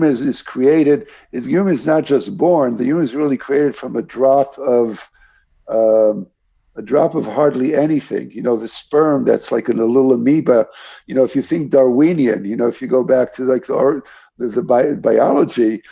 human is created. The human is not just born. The human is really created from um, a drop of hardly anything. The sperm that's like in a little amoeba. If you think Darwinian, if you go back to like the biology.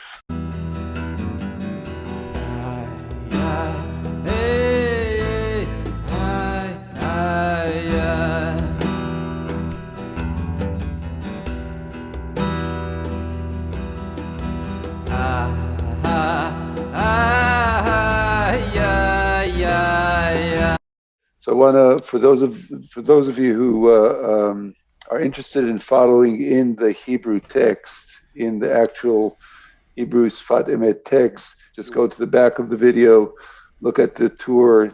So I want to, for those of you who are interested in following in the Hebrew text, in the actual Hebrew Sefat Emet text, just go to the back of the video, look at the tour,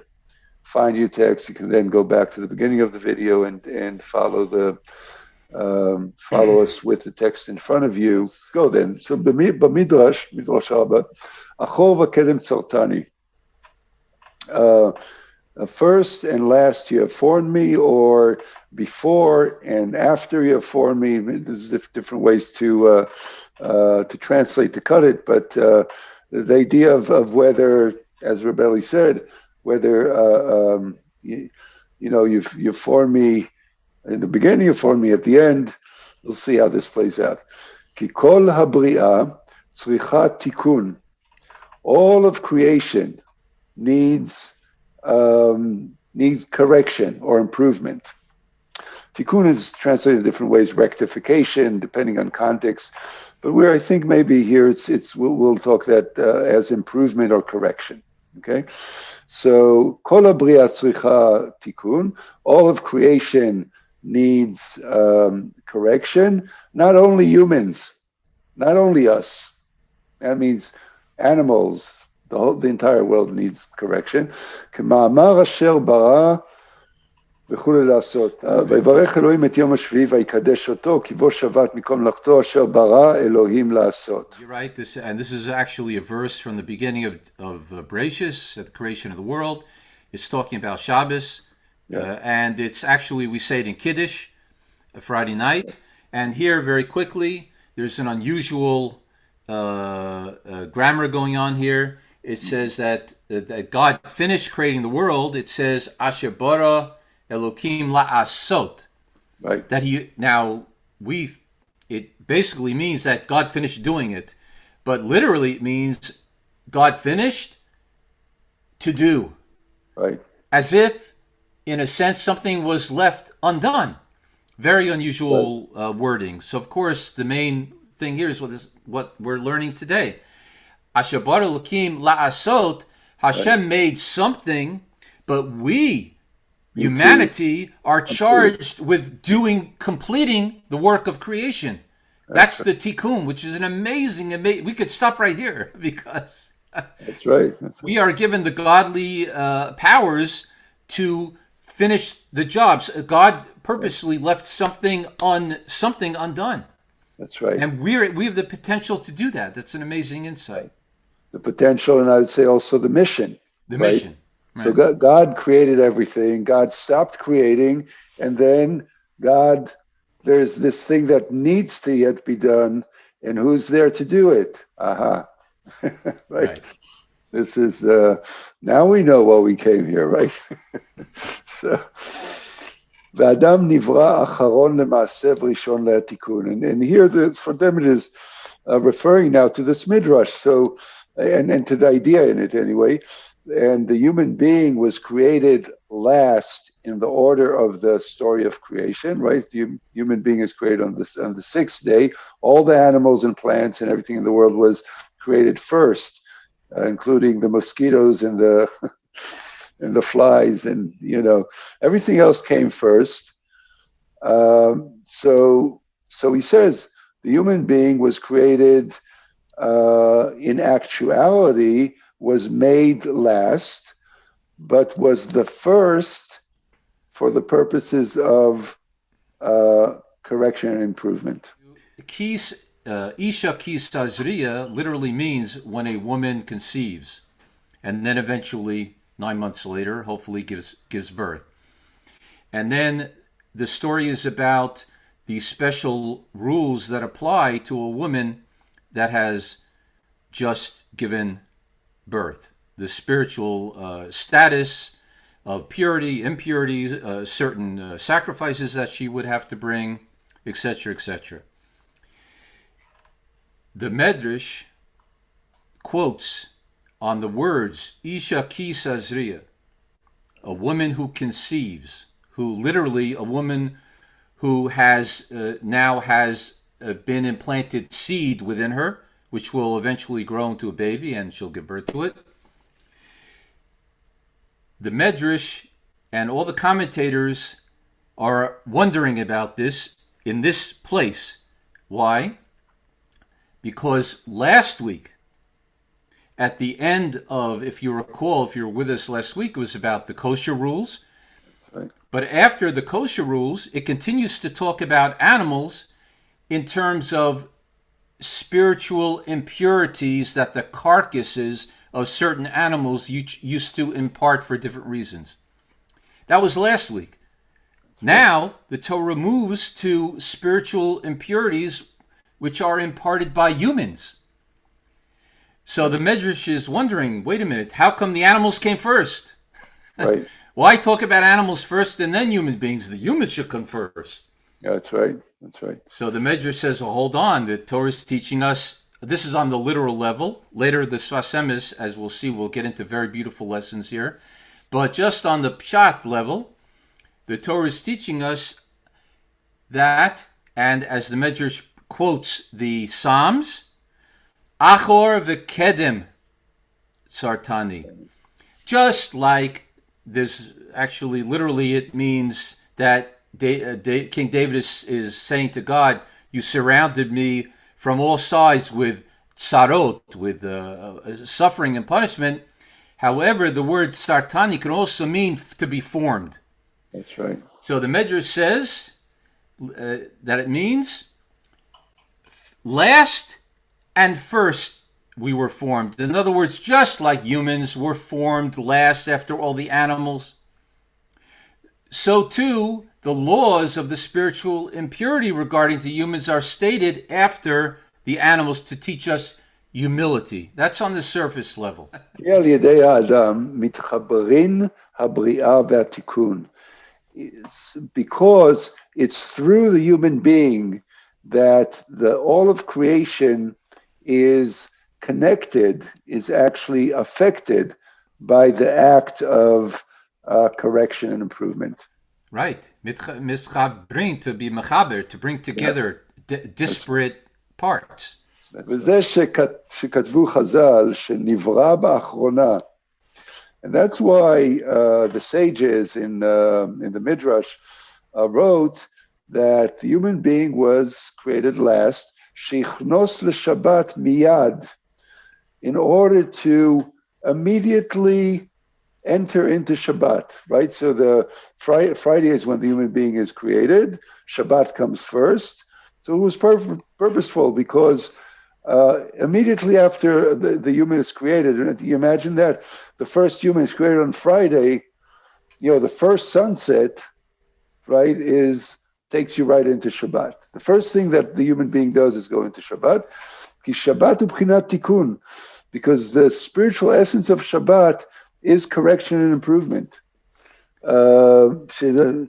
find your text. You can then go back to the beginning of the video and follow us with the text in front of you. Go then. So Midrash Rabbah, Achor v'kedem tzartani. First and last you have formed me, or before and after you have formed me. There's different ways to translate, to cut it, but the idea of whether, as Rabbi said, whether you've formed me in the beginning, you formed me at the end. We'll see how this plays out. Ki kol habri'ah tzricha tikkun. All of creation needs correction or improvement. Tikkun is translated in different ways, rectification, depending on context. But where I think maybe here we'll talk that as improvement or correction. Okay, so kol habri'ah tzricha tikkun. All of creation needs correction. Not only humans, not only us. That means animals. The entire world needs correction. כמאמר אשר ברא וכולי לעשות. ויברך אלוהים את יום השביעי ויקדש אותו, כי בו שבת מכל מלאכתו אשר ברא אלוהים לעשות. You're right. This is actually a verse from the beginning of Bereshis, at the creation of the world. It's talking about Shabbos, and it's actually, we say it in Kiddush, Friday night. And here, very quickly, there's an unusual grammar going on here. It says that God finished creating the world. It says Asher bara Elokim la'asot. Right. That it basically means that God finished doing it, but literally it means God finished to do. Right. As if, in a sense, something was left undone. Very unusual wording. So, of course, the main thing here is what we're learning today. Asher bara Elokim la'asot. Hashem made something, but we, humanity, are charged with completing the work of creation. That's the Tikkun, which is an amazing. We could stop right here because that's right. We are given the godly powers to finish the jobs. God purposely left something undone. That's right. And we have the potential to do that. That's an amazing insight. The potential, and I would say also the mission. The mission. Right? So God created everything. God stopped creating, and then there's this thing that needs to yet be done, and who's there to do it? Right. This is now we know why we came here, right? So, ואדם נברא אחרון למעשה וראשון לתיקון. And here, for them, it is referring now to this midrash. So, and to the idea in it anyway. And the human being was created last in the order of the story of creation, right? The human being is created on the sixth day. All the animals and plants and everything in the world was created first, including the mosquitoes and the and the flies, and everything else came first. So he says the human being was created in actuality, was made last, but was the first for the purposes of correction and improvement. Isha kis Tazria literally means when a woman conceives, and then eventually 9 months later, hopefully gives birth. And then the story is about the special rules that apply to a woman that has just given birth. The spiritual status of purity, impurity, certain sacrifices that she would have to bring, etc., etc. The Medrash quotes on the words Isha ki Tazria, a woman who conceives, who literally a woman who has now has been implanted seed within her, which will eventually grow into a baby and she'll give birth to it. The Medrash and all the commentators are wondering about this in this place. Why? Because last week, at the end of, if you recall, if you were with us last week, it was about the kosher rules. Right. But after the kosher rules, it continues to talk about animals in terms of spiritual impurities that the carcasses of certain animals used to impart for different reasons. That was last week. Now, the Torah moves to spiritual impurities which are imparted by humans. So the Medrash is wondering, wait a minute, how come the animals came first? Right. Why talk about animals first and then human beings? The humans should come first. Yeah, that's right. That's right. So the Medrash says, well, hold on, the Torah is teaching us, this is on the literal level. Later, the Sefat Emet, as we'll see, we'll get into very beautiful lessons here. But just on the Pshat level, the Torah is teaching us that, and as the Medrash quotes the Psalms, Achor v'kedem sartani. Just like this, actually, literally, it means that King David is saying to God, you surrounded me from all sides with sarot, with suffering and punishment. However, the word sartani can also mean to be formed. That's right. So the Medrash says that it means last and first we were formed. In other words, just like humans were formed last after all the animals, so too the laws of the spiritual impurity regarding to humans are stated after the animals to teach us humility. That's on the surface level. על ידי האדם מתחברים הבריאה והתיקון. Because it's through the human being that all of creation is connected, is actually affected by the act of correction and improvement. Right. Mischabrin, to be mechaber, to bring together disparate parts. וזה שכתבו חז"ל שנברא באחרונה. And that's why the sages in the Midrash wrote that the human being was created last, שיכנוס לשבת miyad, in order to immediately enter into Shabbat, right? So the Friday is when the human being is created. Shabbat comes first. So it was purposeful because immediately after the human is created, and you imagine that the first human is created on Friday, the first sunset, right, takes you right into Shabbat. The first thing that the human being does is go into Shabbat. Ki Shabbat hu b'chinat tikkun, because the spiritual essence of Shabbat is correction and improvement. Shabbat hu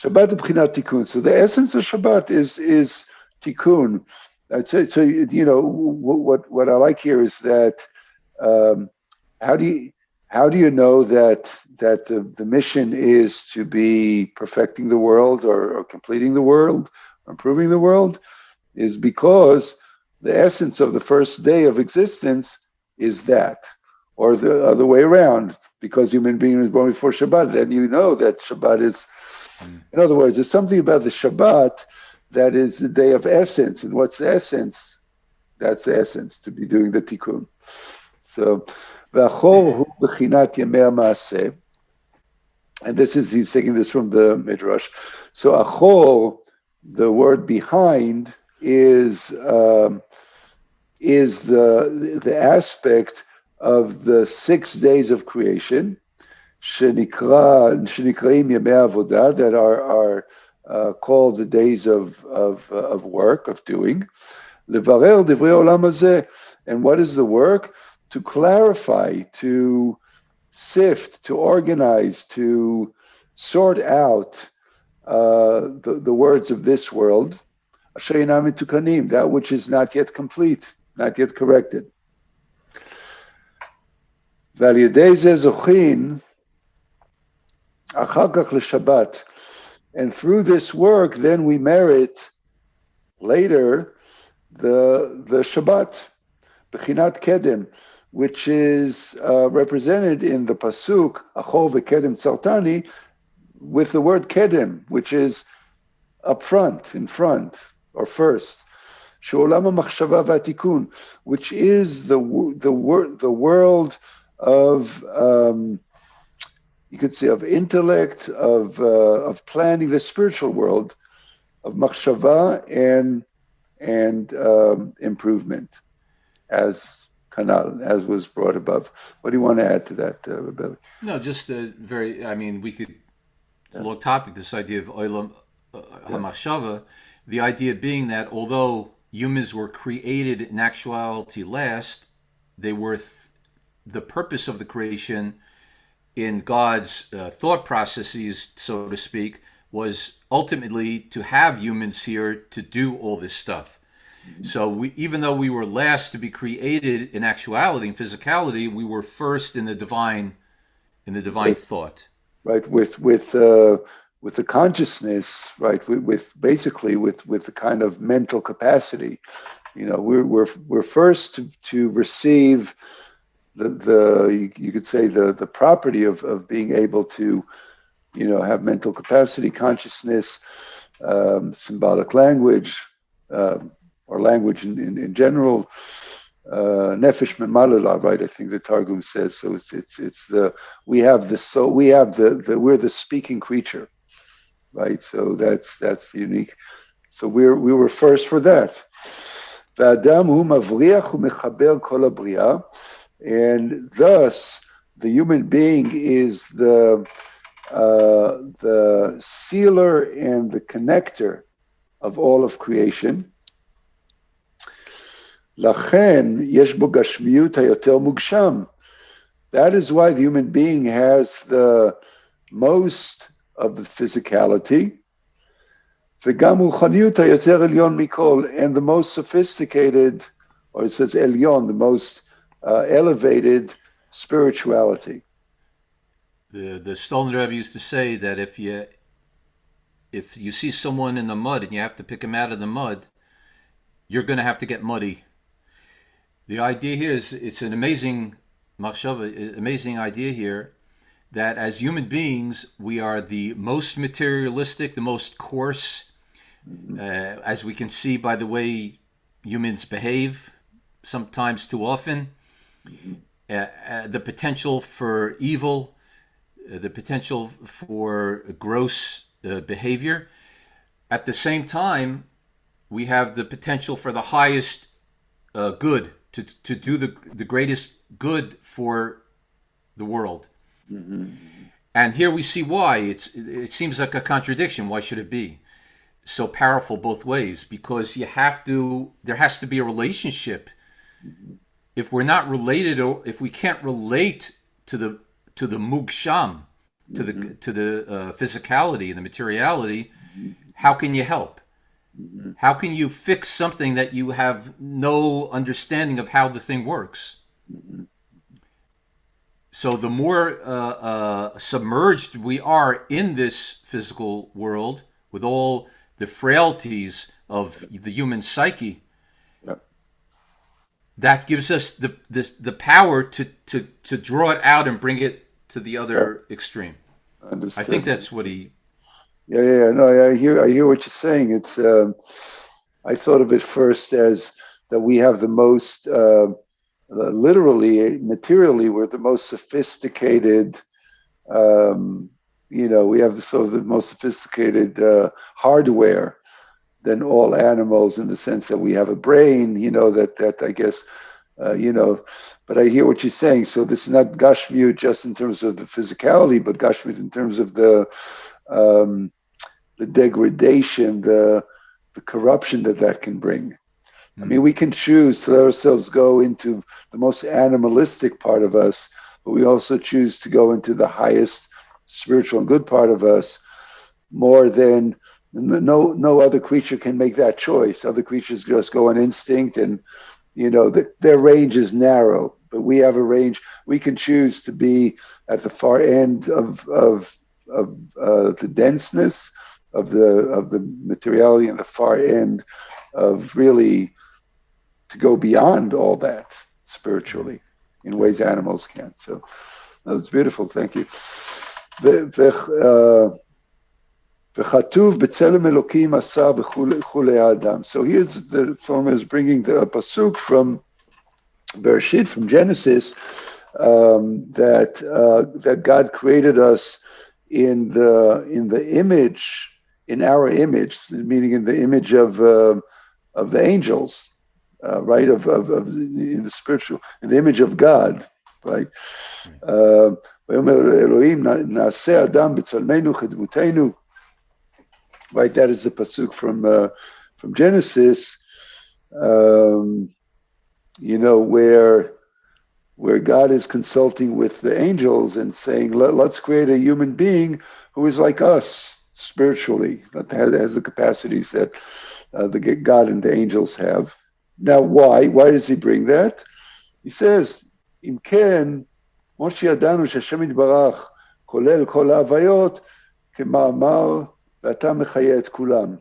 b'chinat tikkun. So the essence of Shabbat is tikkun. I'd say, so what I like here is that how do you know that the mission is to be perfecting the world or completing the world or improving the world, is because the essence of the first day of existence is that, or the other way around, because human being was born before Shabbat, then you know that Shabbat is, in other words, there's something about the Shabbat that is the day of essence. And what's the essence? That's the essence, to be doing the tikkun. So, and he's taking this from the Midrash. So achor, the word behind, is the aspect of the 6 days of creation, שנקראים ימי עבודה, that are called the days of work, of doing. Levarer divrei olam hazeh. And what is the work? To clarify, to sift, to organize, to sort out the words of this world, asher einam mitukanim, that which is not yet complete, not yet corrected. ועל ידי זה זוכים אחר כך לשבת. And through this work, then we merit later the Shabbat, Bechinat Kedem, which is represented in the Pasuk, Achol v'Kedem Tzartani, with the word Kedem, which is up front, in front, or first. She'olam ha'machshava v'atikun, which is the world of you could say of intellect, of planning, the spiritual world of machshava and improvement, as kanal, as was brought above. What do you want to add to that, Rabbi? No, just very. I mean, we could. It's a long topic. This idea of olam hamachshava, the idea being that although humans were created in actuality last, they were the purpose of the creation in God's thought processes, so to speak, was ultimately to have humans here to do all this stuff. So even though we were last to be created in actuality, in physicality, we were first in the divine thought. Right, with the consciousness, right, with basically with the kind of mental capacity. You know, we're first to receive you could say the property of being able to, you know, have mental capacity, consciousness, symbolic language, or language in general, nefesh memalala, right? I think the Targum says so. It's we're the speaking creature, right? So that's unique. So we were first for that. V'adam hu mavriach u'mechaber kol habriya. And thus, the human being is the sealer and the connector of all of creation. Lachen yesh bo gashmiyut hayoter mugsham. That is why the human being has the most of the physicality. V'gam ruchaniyut hayoter elyon mikol, and the most sophisticated, or it says elyon, the most elevated spirituality. The Stolen Rebbe used to say that if you see someone in the mud and you have to pick him out of the mud, you're going to have to get muddy. The idea here is, it's an amazing machshava, amazing idea here, that as human beings we are the most materialistic, the most coarse, as we can see by the way humans behave sometimes too often. The potential for evil, the potential for gross behavior. At the same time, we have the potential for the highest good, to do the greatest good for the world. Mm-hmm. And here we see why. It seems like a contradiction. Why should it be so powerful both ways? Because there has to be a relationship. Mm-hmm. If we're not related, or if we can't relate to the mugsham, to the physicality and the materiality, how can you help? How can you fix something that you have no understanding of how the thing works? So the more submerged we are in this physical world with all the frailties of the human psyche, that gives us the power to draw it out and bring it to the other extreme. Understood. I think that's what he. Yeah. No, I hear what you're saying. It's. I thought of it first as that we have the most, literally, materially, we're the most sophisticated. We have the most sophisticated hardware than all animals, in the sense that we have a brain, that I guess, but I hear what you're saying. So this is not Gashmiut just in terms of the physicality, but Gashmiut in terms of the degradation, the corruption that can bring. I mean, we can choose to let ourselves go into the most animalistic part of us, but we also choose to go into the highest spiritual and good part of us more than no other creature can make that choice. Other creatures just go on instinct, and their range is narrow, but we have a range. We can choose to be at the far end of the denseness of the materiality, and the far end of really to go beyond all that spiritually in ways animals can't. So that was beautiful. Thank you. So here's the Psalm is bringing the pasuk from Bereshit, from Genesis, that God created us in the image, in our image, meaning in the image of the angels, right? In the spiritual, in the image of God, right? Right, that is the pasuk from Genesis, where God is consulting with the angels and saying, let's create a human being who is like us spiritually, that has the capacities that the God and the angels have. Now, why does he bring that? He says, Im ken, Moshe yadanu שהשם יתברך כולל כל ההוויות כמאמר ואתה מחיה את כולם.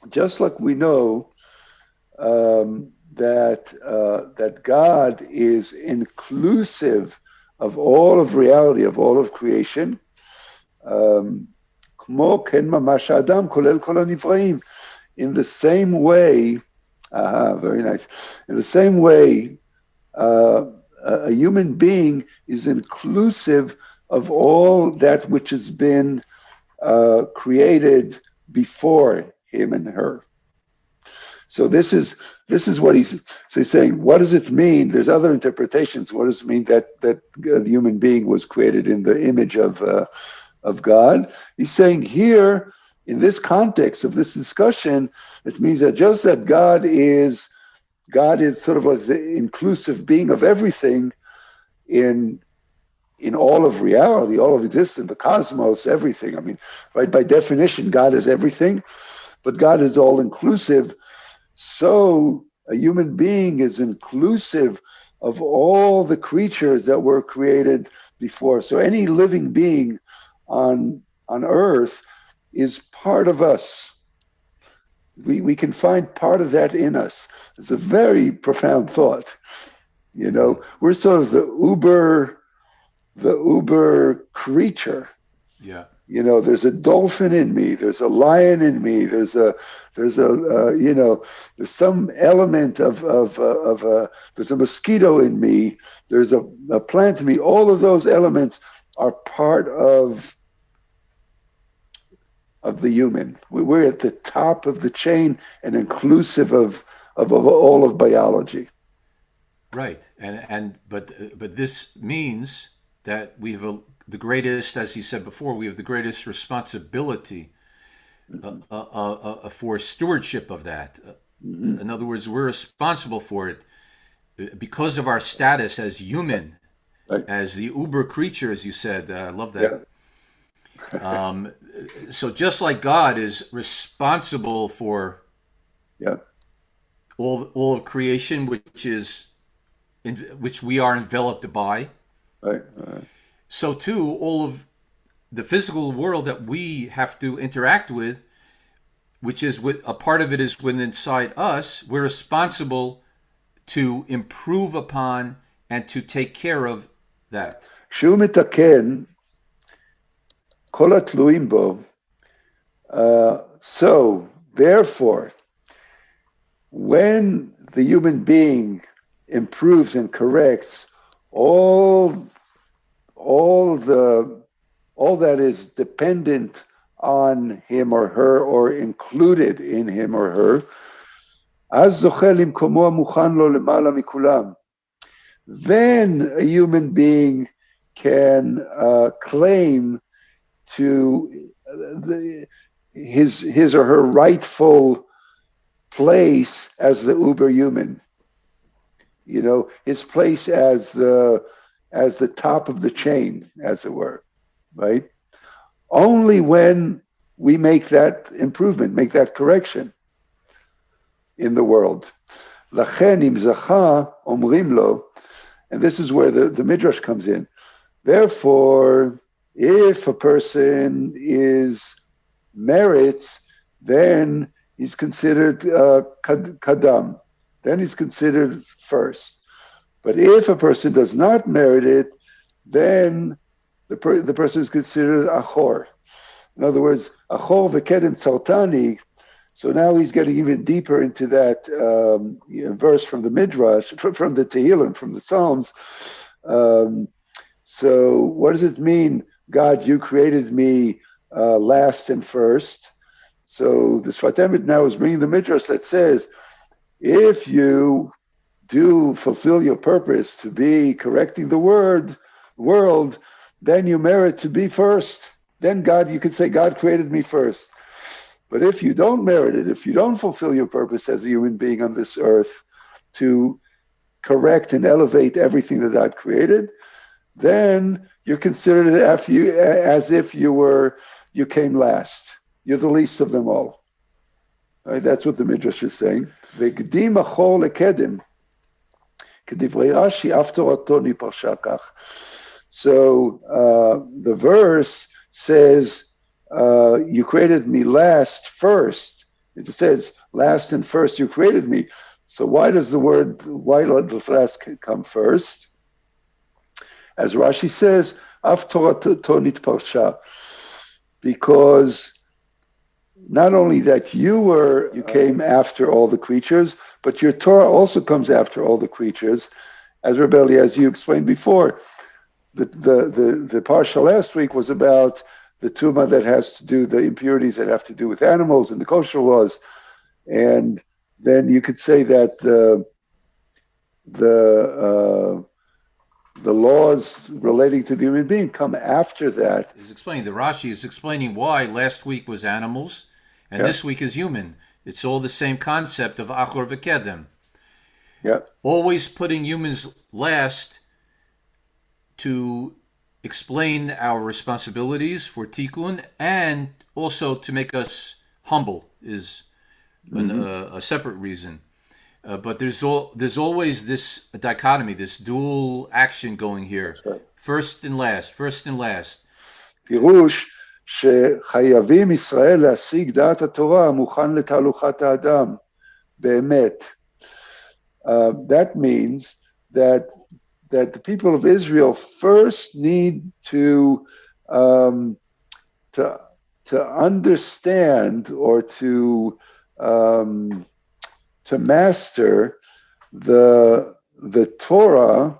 Just like we know that God is inclusive of all of reality, of all of creation, כמו כן ממש האדם כולל כל הנבראים. In the same way, very nice. In the same way, a human being is inclusive of all that which has been created before him and her. So this is what he's saying. What does it mean? There's other interpretations. What does it mean that the human being was created in the image of God? He's saying here, in this context of this discussion, it means that just that God is sort of like the inclusive being of everything in all of reality, all of existence, the cosmos, everything. I mean, right, by definition, God is everything, but God is all inclusive. So a human being is inclusive of all the creatures that were created before. So any living being on earth is part of us. We can find part of that in us. It's a very profound thought. We're sort of the uber creature. Yeah. There's a dolphin in me. There's a lion in me. There's some element of there's a mosquito in me. There's a plant in me. All of those elements are part of the human. We're at the top of the chain and inclusive of all of biology. Right, but this means that we have the greatest, as he said before, we have the greatest responsibility for stewardship of that. In other words, we're responsible for it because of our status as human, right, as the uber creature, as you said. I love that. Yeah. So just like God is responsible for all of creation, which we are enveloped by, right. So too, all of the physical world that we have to interact with, which is a part of it is within inside us, we're responsible to improve upon and to take care of that. כשהוא מתקן כל התלויים בו, so therefore, when the human being improves and corrects all that is dependent on him or her or included in him or her, אז זוכה למקומו המוכן לו למעלה מכולם. Then a human being can claim to his or her rightful place as the uber human, his place as the top of the chain, as it were, right? Only when we make that improvement, make that correction in the world. Lachen im zacha omrim lo, and this is where the midrash comes in. Therefore, if a person merits, then he's considered kadam. Then he's considered first. But if a person does not merit it, then the person is considered achor. In other words, achor v'kedem tzartani. So now he's getting even deeper into that verse from the Midrash, from the Tehillim, from the Psalms. So what does it mean? God, you created me last and first. So the Sefat Emet now is bringing the Midrash that says, if you do fulfill your purpose to be correcting the world, then you merit to be first. Then God, you could say, God created me first. But if you don't merit it, if you don't fulfill your purpose as a human being on this earth to correct and elevate everything that God created, then you're considered as if you came last. You're the least of them all. Right? That's what the Midrash is saying. V'gdim achor lekedim, k'divrei Rashi af torato niparsha kach. So the verse says, you created me last, first. It says, last and first you created me. So why does last come first? As Rashi says, af torato nitparsha, because not only that you came after all the creatures, but your Torah also comes after all the creatures. As Rabbi, as you explained before, the parsha last week was about the tumah that has to do, the impurities that have to do with animals and the kosher laws. And then you could say that the laws relating to the human being come after that. He's explaining, the Rashi is explaining why last week was animals and this week is human. It's all the same concept of achor v'kedem. Yeah. Always putting humans last to explain our responsibilities for Tikkun and also to make us humble is a separate reason. But there's always this dichotomy, this dual action going here. Right. First and last, first and last. פירוש שחייבים ישראל להשיג דעת התורה המוכן לתהלוכת האדם, באמת. That means that the people of Israel first need to understand or to master the Torah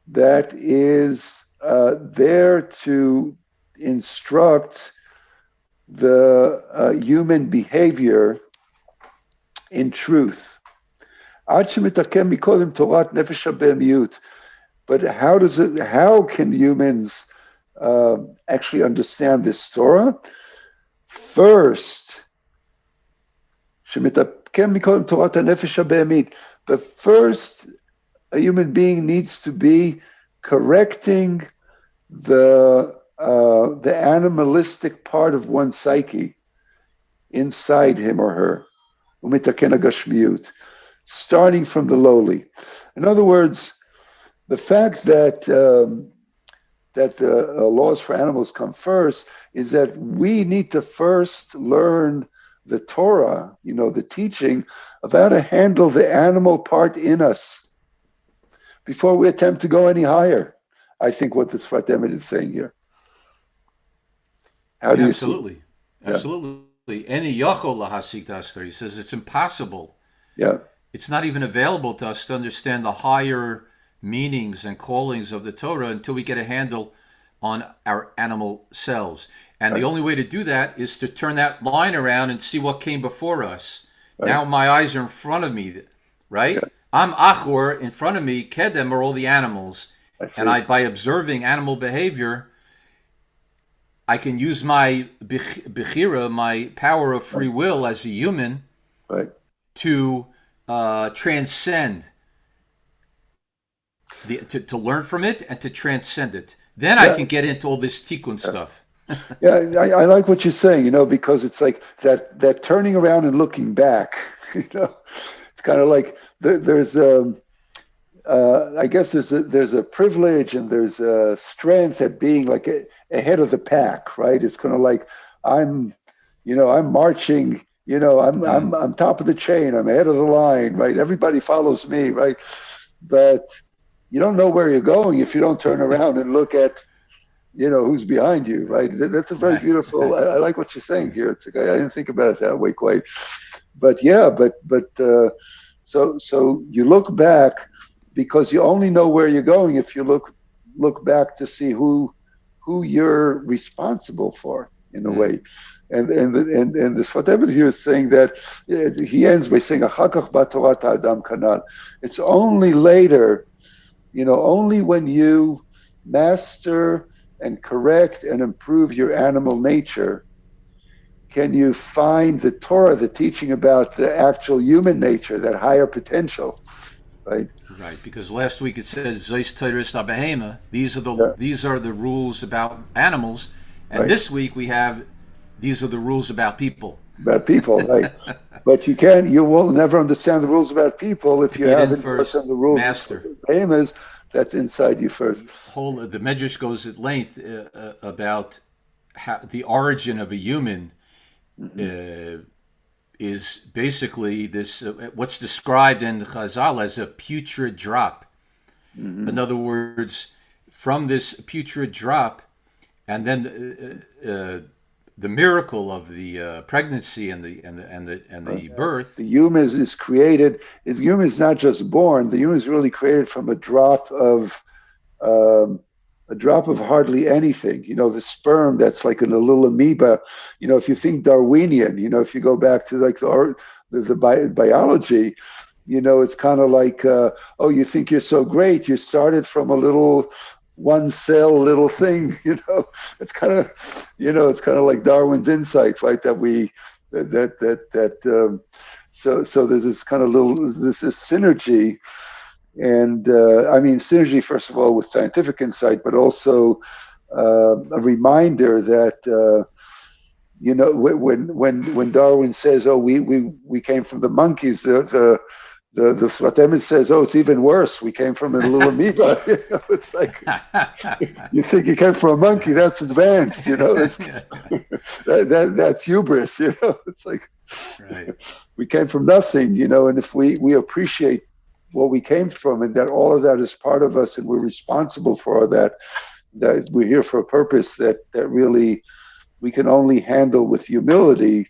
that is there to instruct the human behavior in truth. But how can humans actually understand this Torah? First, the first a human being needs to be correcting the animalistic part of one's psyche inside him or her, starting from the lowly. In other words, the fact that the laws for animals come first is that we need to first learn the Torah, the teaching of how to handle the animal part in us before we attempt to go any higher. I think what the Sefat Emet is saying here. How do you absolutely. See? Absolutely. Any yachol lahasik dastar. He says it's impossible. Yeah. It's not even available to us to understand the higher meanings and callings of the Torah until we get a handle on our animal selves. And the only way to do that is to turn that line around and see what came before us. Right. Now my eyes are in front of me, right? Yeah. I'm achor, in front of me, kedem are all the animals. And by observing animal behavior, I can use my bechira, my power of free will as a human, right, to transcend, to learn from it and to transcend it. Then I can get into all this tikkun stuff. Yeah, I like what you're saying, because it's like that turning around and looking back, it's kind of like there's I guess there's a privilege and there's a strength at being like ahead of the pack, right? It's kind of like I'm marching, I'm top of the chain, I'm ahead of the line, right? Everybody follows me, right? But you don't know where you're going if you don't turn around and look at, who's behind you, right? That's a very beautiful. I like what you're saying here. It's like, I didn't think about it that way quite, but yeah, so you look back because you only know where you're going if you look back to see who you're responsible for in a way. And the Sefat Emet here is saying that he ends by saying, "Achakach b'Torah Adam kanal." It's only later, only when you master and correct and improve your animal nature can you find the Torah, the teaching about the actual human nature, that higher potential, right? Right, because last week it says Zeis Teiris Abahema. These are the rules about animals, and this week we have these are the rules about people. About people, right? But you will never understand the rules about people if you haven't understood the rules master. Of behemoths. That's inside you first. The Medrash goes at length about how the origin of a human is basically this what's described in Chazal as a putrid drop. In other words, from this putrid drop, and then the miracle of the pregnancy and the birth. The human is created. The human is not just born. The human is really created from a drop of hardly anything. The sperm that's like in a little amoeba. If you think Darwinian, if you go back to like the biology, it's kind of like, you think you're so great. You started from a little one cell little thing. It's kind of like Darwin's insight, right? So there's this kind of this synergy. And synergy, first of all, with scientific insight, but also a reminder that when Darwin says, "Oh, we came from the monkeys," the Sefat Emet says, "Oh, it's even worse. We came from a little amoeba." It's like you think you came from a monkey. That's advanced. That's hubris. It's like we came from nothing. And if we appreciate what we came from, and that all of that is part of us, and we're responsible for all that we're here for a purpose that really we can only handle with humility.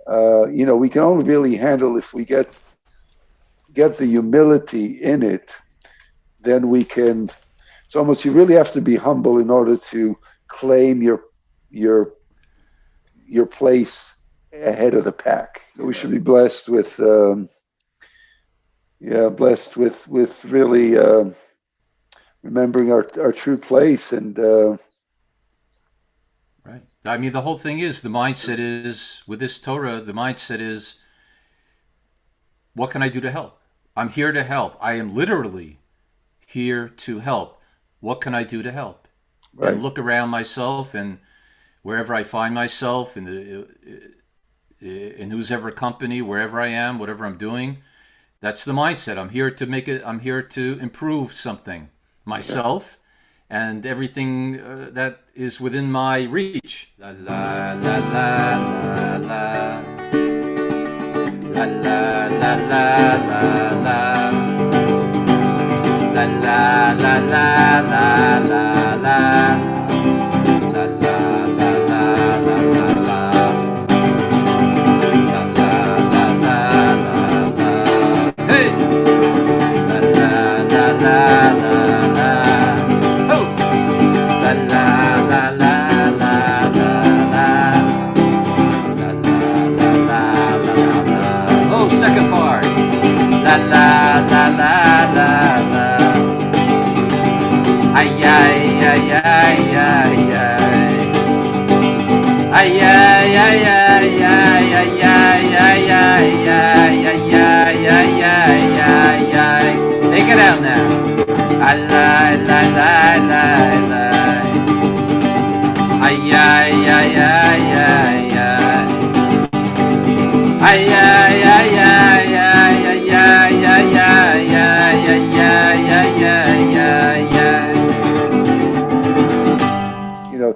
We can only really handle if we get the humility in it. Then we can. It's almost, you really have to be humble in order to claim your place ahead of the pack. We should be blessed with. Blessed with really remembering our true place. And right. The whole thing is, the mindset is, with this Torah, the mindset is, what can I do to help? I'm here to help. I am literally here to help. What can I do to help? Right. And look around myself, and wherever I find myself, in whose ever company, wherever I am, whatever I'm doing, that's the mindset. I'm here to make it. I'm here to improve something, myself, and everything that is within my reach. La la la la la la la la la la la la la la la la la.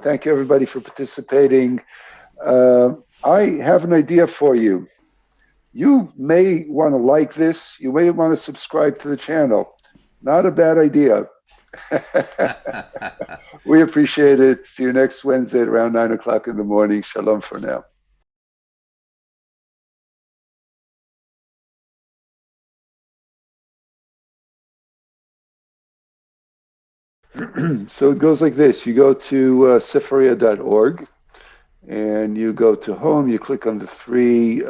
Thank you, everybody, for participating. I have an idea for you. You may want to like this. You may want to subscribe to the channel. Not a bad idea. We appreciate it. See you next Wednesday at around 9 o'clock in the morning. Shalom for now. So it goes like this. You go to sefaria.org and you go to home. You click on the three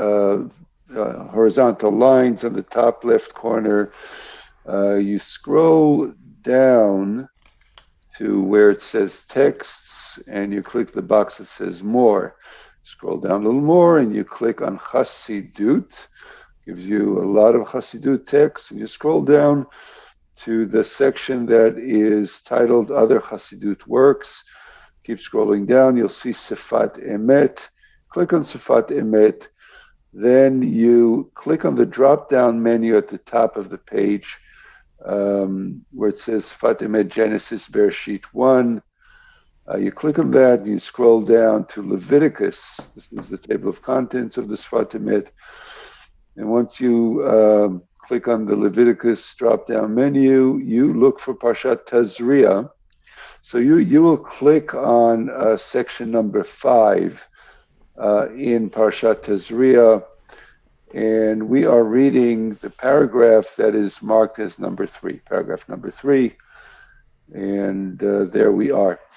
horizontal lines on the top left corner. You scroll down to where it says texts and you click the box that says more. Scroll down a little more and you click on Chassidut. Gives you a lot of Chassidut text, and you scroll down to the section that is titled Other Chassidut Works. Keep scrolling down, you'll see Sefat Emet. Click on Sefat Emet. Then you click on the drop-down menu at the top of the page where it says Sefat Emet Genesis Bereshit 1. You click on that and you scroll down to Leviticus. This is the table of contents of the Sefat Emet. And once you click on the Leviticus drop-down menu, you look for Parshat Tazria. So you will click on section number 5 in Parshat Tazria, and we are reading the paragraph that is marked as number 3, paragraph number 3, and there we are.